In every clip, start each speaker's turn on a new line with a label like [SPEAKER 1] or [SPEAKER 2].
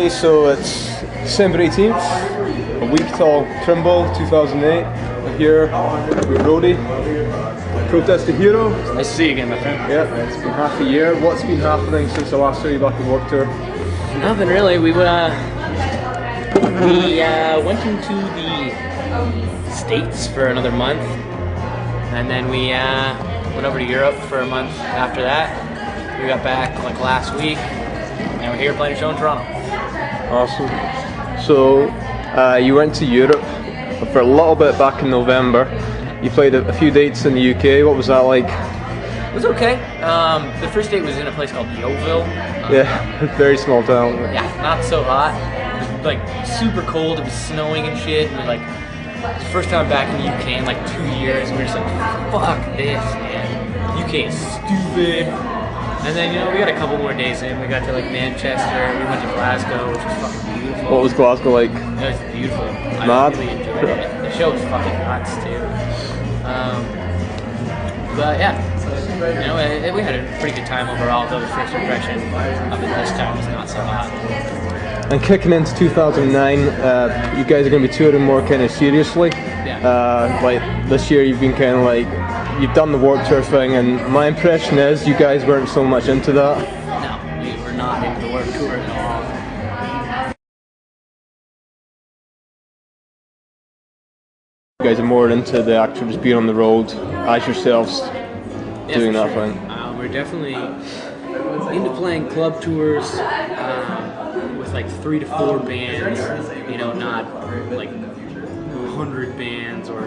[SPEAKER 1] Okay, so it's December 18th, a week till Trimble 2008. We're here with Rody, Protest the Hero.
[SPEAKER 2] Nice to see you again, my friend.
[SPEAKER 1] Yeah, it's been half a year. What's been happening since the last time you back on Warped Tour?
[SPEAKER 2] Nothing really. We went into the States for another month, and then we went over to Europe for a month after that. We got back like last week, and we're here playing a show in Toronto.
[SPEAKER 1] Awesome. So you went to Europe for a little bit back in November. You played a few dates in the UK. What was that like?
[SPEAKER 2] It was okay. The first date was in a place called Yeovil.
[SPEAKER 1] Yeah, very small town.
[SPEAKER 2] Yeah, not so hot. It was like super cold. It was snowing and shit. And like, it was the first time back in the UK in like 2 years. And we were just like, fuck this, man. UK is stupid. And then, you know, we got a couple more days in. We got to like Manchester. We went to Glasgow, which was fucking beautiful.
[SPEAKER 1] What was Glasgow like?
[SPEAKER 2] It was beautiful.
[SPEAKER 1] Mad?
[SPEAKER 2] I really enjoyed it. The show was fucking nuts too. But yeah, you know, we had a pretty good time overall. Though the first impression of it this time was not so hot.
[SPEAKER 1] And kicking into 2009, you guys are going to be touring more kind of seriously.
[SPEAKER 2] Yeah.
[SPEAKER 1] Like this year, you've been kind of like, you've done the Warped Tour thing, and my impression is you guys weren't so much into that.
[SPEAKER 2] No, we were not into the Warped Tour at all.
[SPEAKER 1] You guys are more into the actual just being on the road as yourselves, doing that
[SPEAKER 2] sure.
[SPEAKER 1] thing.
[SPEAKER 2] We're definitely into playing club tours with like 3 to 4 bands, you know, not like 100 bands or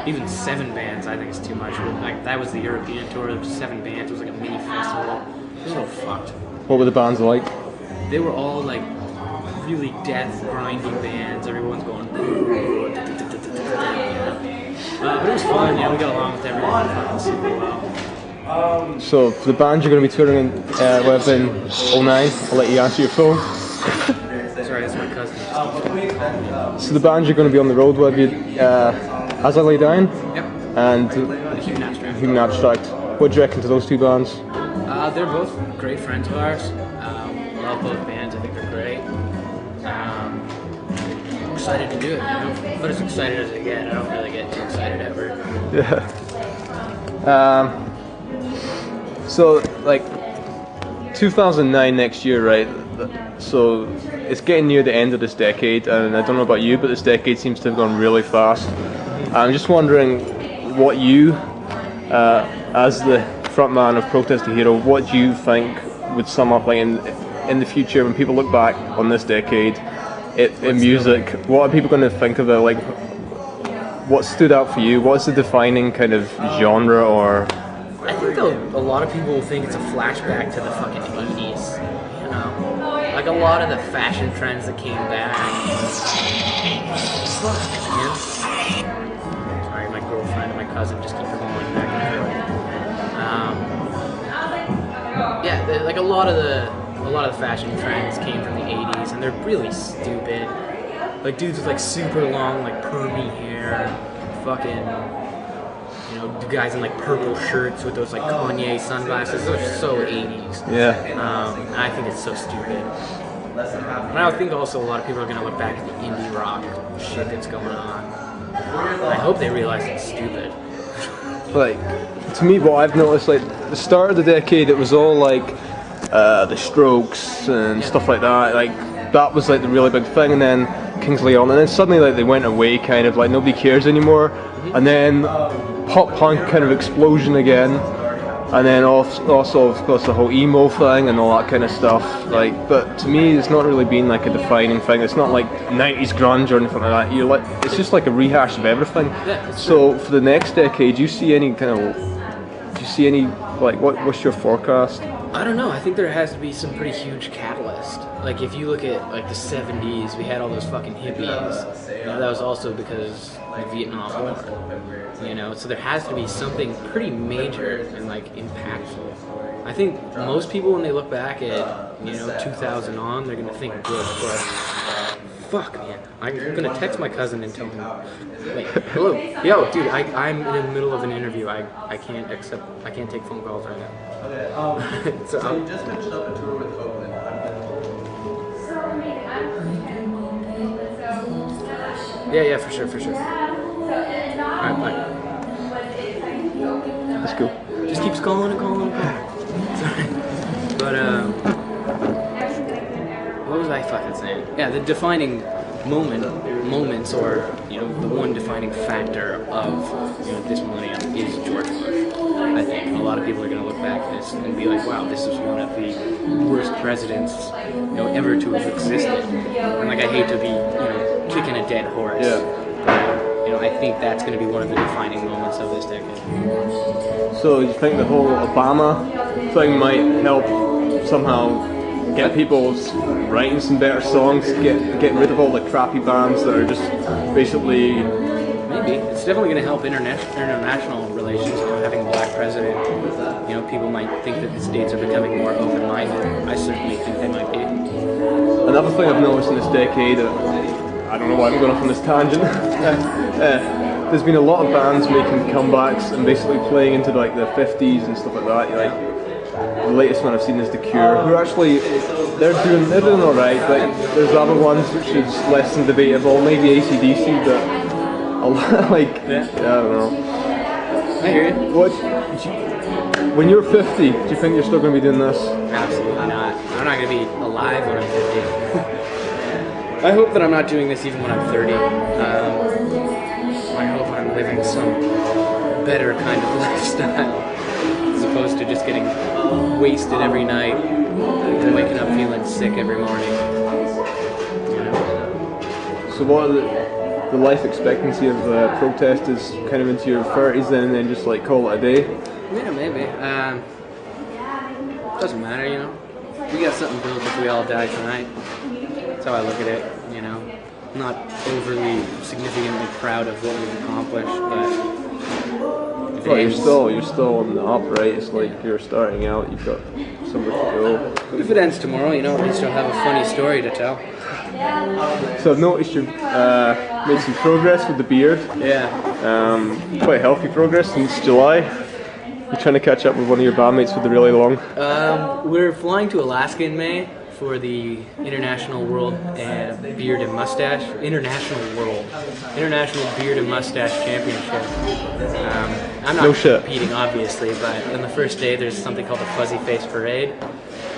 [SPEAKER 2] even 7 bands. I think it's too much. Like that was the European tour. There was 7 bands. It was like a mini festival. It was all fucked.
[SPEAKER 1] What were the bands like?
[SPEAKER 2] They were all like really death grinding bands. Everyone's going. But it was fun. Yeah, we got along with everyone super well.
[SPEAKER 1] So for the band you're going to be touring in in 09, I'll let you answer your phone.
[SPEAKER 2] Sorry, that's my cousin.
[SPEAKER 1] So the band you're going to be on the road with, As I Lay Down,
[SPEAKER 2] Yep.
[SPEAKER 1] and
[SPEAKER 2] Human Abstract.
[SPEAKER 1] Human Abstract. What do you reckon to those two bands?
[SPEAKER 2] They're both great friends of ours. Love both bands. I think they're great. I'm excited to do it, you know? But as excited as I get. I don't really get too excited ever.
[SPEAKER 1] Yeah. So like 2009 next year, right? So it's getting near the end of this decade, and I don't know about you, but this decade seems to have gone really fast. I'm just wondering what you, as the frontman of Protest the Hero, what do you think would sum up like in the future when people look back on this decade in music? What are people going to think of it? Like, what stood out for you? What's the defining kind of genre? Or
[SPEAKER 2] I think a lot of people will think it's a flashback to the fucking 80s, you know? Like a lot of the fashion trends that came back. Sorry, my girlfriend and my cousin just keep going back and forth. Yeah, like a lot of the fashion trends came from the 80s, and they're really stupid. Like dudes with like super long, like permy hair, fucking, you know, guys in like purple shirts with those like Kanye sunglasses. Those are so 80s.
[SPEAKER 1] yeah,
[SPEAKER 2] And I think it's so stupid. And I think also a lot of people are going to look back at the indie rock shit that's going on. I hope they realize it's stupid.
[SPEAKER 1] like to me, what I've noticed, like the start of the decade, it was all like the Strokes and stuff like that. Like that was like the really big thing, and then Kings of Leon, and then suddenly like they went away, kind of like nobody cares anymore. And then pop punk kind of explosion again, and then also of course the whole emo thing and all that kind of stuff. Like, but to me, it's not really been like a defining thing. It's not like 90s grunge or anything like that. You're like, it's just like a rehash of everything. So for the next decade, do you see any like what's your forecast?
[SPEAKER 2] I don't know. I think there has to be some pretty huge catalyst. Like if you look at like the 70s, we had all those fucking hippies. You know, that was also because of the Vietnam War. You know, so there has to be something pretty major and like impactful. I think most people when they look back at, you know, 2000 on, they're gonna think good, but fuck, man. I'm gonna text my cousin and tell him, like, hello, yo, dude, I'm in the middle of an interview. I can't take phone calls right now.
[SPEAKER 3] Okay. So you just finished up a tour with Oakland.
[SPEAKER 2] Yeah, for sure. Alright, bye.
[SPEAKER 1] Let's go.
[SPEAKER 2] Just keeps calling and calling and calling. Sorry. But, what was I fucking saying? Yeah, the defining moments, or, you know, the one defining factor of, you know, this millennium is George Bush. I think a lot of people are going to look back at this and be like, wow, this is one of the worst presidents, you know, ever to have existed. And like, I hate to be, you know, kicking a dead horse.
[SPEAKER 1] Yeah.
[SPEAKER 2] But, you know, I think that's going to be one of the defining moments of this decade.
[SPEAKER 1] So you think the whole Obama thing might help somehow get people writing some better songs, get rid of all the crappy bands that are just basically...
[SPEAKER 2] Maybe. It's definitely going to help international relations, you know, having a black president. You know, people might think that the states are becoming more open-minded. I certainly think they might be.
[SPEAKER 1] Another thing I've noticed in this decade, I don't know why I'm going off on this tangent, there's been a lot of bands making comebacks and basically playing into like the 50s and stuff like that. Like, the latest one I've seen is The Cure, who actually, they're doing alright. Like, there's other ones which is less than debatable, maybe AC/DC, but a lot, like, yeah, I don't know.
[SPEAKER 2] I hear you.
[SPEAKER 1] When you're 50, do you think you're still going to be doing this?
[SPEAKER 2] Absolutely not. I'm not going to be alive when I'm 50. I hope that I'm not doing this even when I'm 30. I hope I'm living some better kind of lifestyle, as opposed to just getting wasted every night and waking up feeling sick every morning. You know?
[SPEAKER 1] So what are the life expectancy of protest is kind of into your 30s then, and then just like call it a day?
[SPEAKER 2] Yeah, maybe. Doesn't matter, you know. We got something built if we all die tonight. That's how I look at it, you know. I'm not overly significantly proud of what we've accomplished, but
[SPEAKER 1] well, you're still on the up, right? It's like you're starting out, you've got somewhere to go.
[SPEAKER 2] If it ends tomorrow, you know, at least I'll have a funny story to tell.
[SPEAKER 1] So I've noticed you've made some progress with the beard.
[SPEAKER 2] Yeah.
[SPEAKER 1] Quite healthy progress since July. You're trying to catch up with one of your bandmates with the really long.
[SPEAKER 2] We're flying to Alaska in May for the International Beard and Mustache Championship. I'm not competing, obviously, but on the first day there's something called the Fuzzy Face Parade,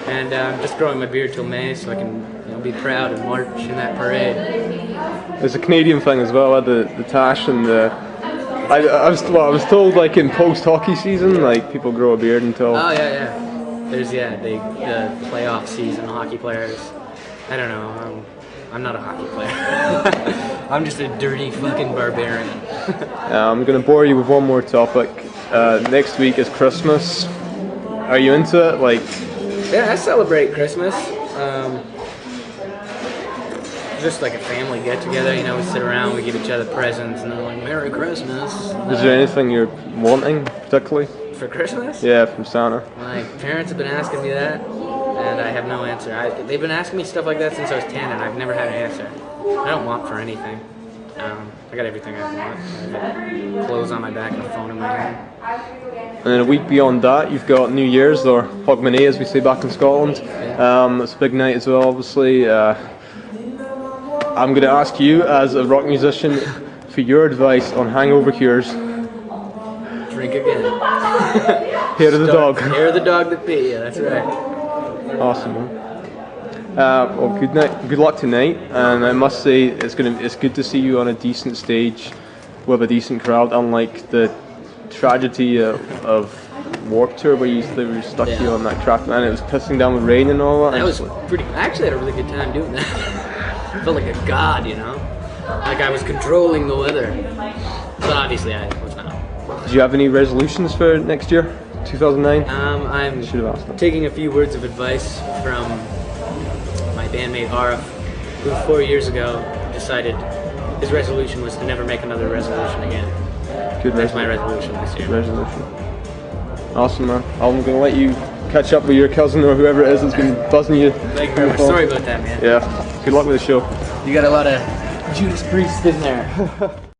[SPEAKER 2] and I'm just growing my beard till May so I can, you know, be proud and march in that parade.
[SPEAKER 1] There's a Canadian thing as well, the tash and the. I was told like in post-hockey season, like people grow a beard until...
[SPEAKER 2] Oh yeah. There's, the playoff season, hockey players. I don't know, I'm not a hockey player. I'm just a dirty fucking barbarian.
[SPEAKER 1] I'm going to bore you with one more topic. Next week is Christmas. Are you into it? Like...
[SPEAKER 2] Yeah, I celebrate Christmas. Just like a family get-together, you know, we sit around, we give each other presents, and they're like, Merry Christmas.
[SPEAKER 1] Is there anything you're wanting, particularly?
[SPEAKER 2] For Christmas?
[SPEAKER 1] Yeah, from Santa.
[SPEAKER 2] My parents have been asking me that, and I have no answer. They've been asking me stuff like that since I was 10, and I've never had an answer. I don't want for anything. I got everything I want. I got clothes on my back and a phone in my hand.
[SPEAKER 1] And then a week beyond that, you've got New Year's, or Hogmanay, as we say back in Scotland.
[SPEAKER 2] Yeah.
[SPEAKER 1] It's a big night as well, obviously. I'm going to ask you, as a rock musician, for your advice on hangover cures.
[SPEAKER 2] Drink again.
[SPEAKER 1] Hair of the dog.
[SPEAKER 2] Hair of the dog that beat you, that's right.
[SPEAKER 1] Awesome, man. Well, good night. Good luck tonight, and I must say it's good to see you on a decent stage with a decent crowd, unlike the tragedy of Warped Tour where they were stuck you on that crap, and it was pissing down with rain and all that.
[SPEAKER 2] That was pretty. I actually had a really good time doing that. I felt like a god, you know, like I was controlling the weather. But obviously, I was not.
[SPEAKER 1] Did you have any resolutions for next year, 2009?
[SPEAKER 2] I'm taking a few words of advice from my bandmate Arif, who 4 years ago decided his resolution was to never make another resolution again. That's my resolution this year.
[SPEAKER 1] Resolution. Awesome, man. I'm gonna let you catch up with your cousin or whoever it is that's been buzzing you.
[SPEAKER 2] Thank you very much. Sorry about that, man.
[SPEAKER 1] Yeah. Good luck with the show.
[SPEAKER 2] You got a lot of Judas Priest in there.